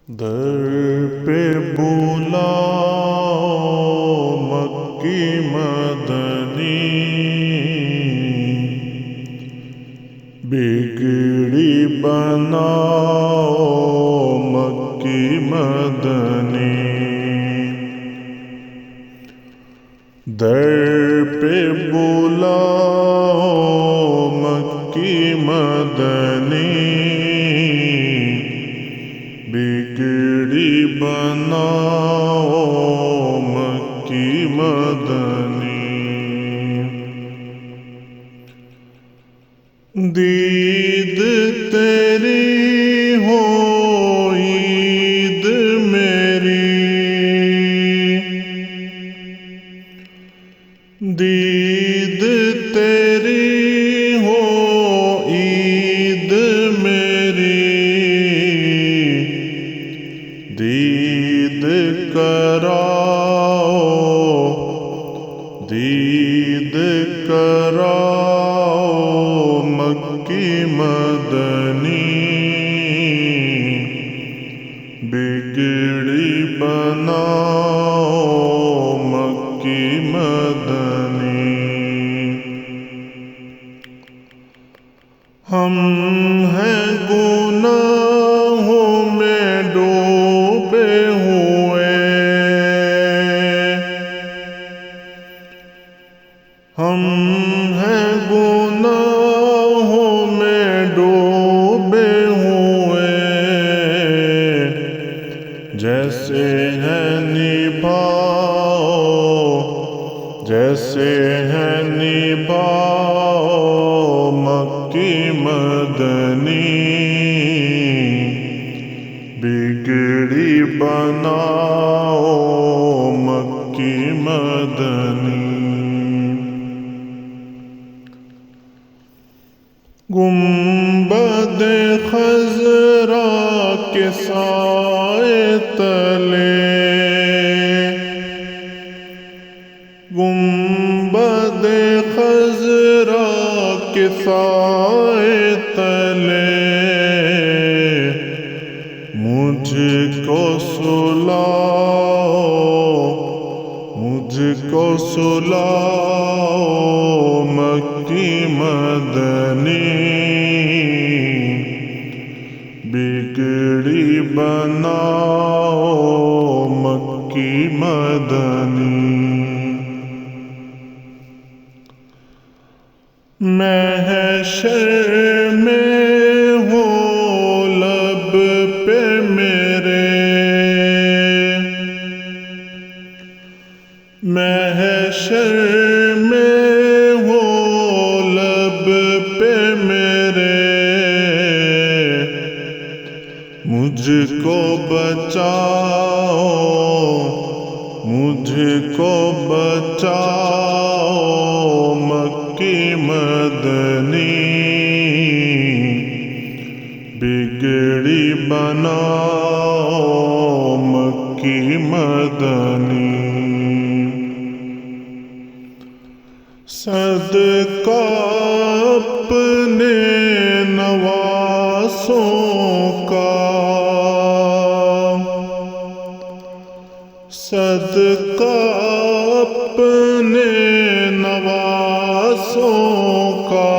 در پہ بلاؤ مکی مدنی، بگڑی بناؤ مکی مدنی، در پہ بلاؤ مکی مدنی، بگڑی بناؤ مکی مدنی، دید تیری ہو عید میری، دید تیری ہو عید میری، دید کراؤ، دید کراؤ مکی مدنی، بگڑی بناؤ مکی مدنی، ہم ہیں گناہوں میں ڈوبے ہوئے، ہم ہیں گناہوں میں ڈوبے ہوئے، جیسے ہیں نبھاؤ، جیسے ہیں نبھاؤ مکی مدنی، بگڑی بناؤ مکی مدنی، گنبد خضرا کے سائے تلے، گنبد خضرا کے سائے تلے، مجھ کو سلاؤ، مجھ کو سلاؤ مکی مدنی، بگڑی بناؤ مکی مدنی، محشر میں ہو لب پہ میرے، محشر میں ہو لب پہ میرے، مجھ کو بچاؤ، مجھ کو بچاؤ مکی مدنی، بگڑی بناؤ مکی مدنی، صدقہ اپنے نواسوں کا، صدقہ اپنے نواسوں کا،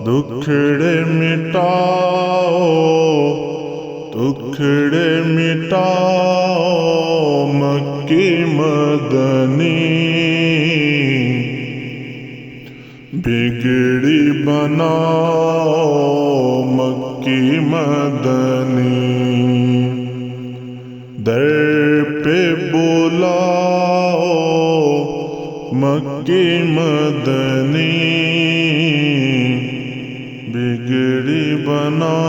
دکھڑے مٹاؤ، دکھڑے مٹاؤ مکی مدنی، بگڑی بناؤ مکی مدنی، در پہ بلاؤ مکی مدنی، بگڑی بناؤ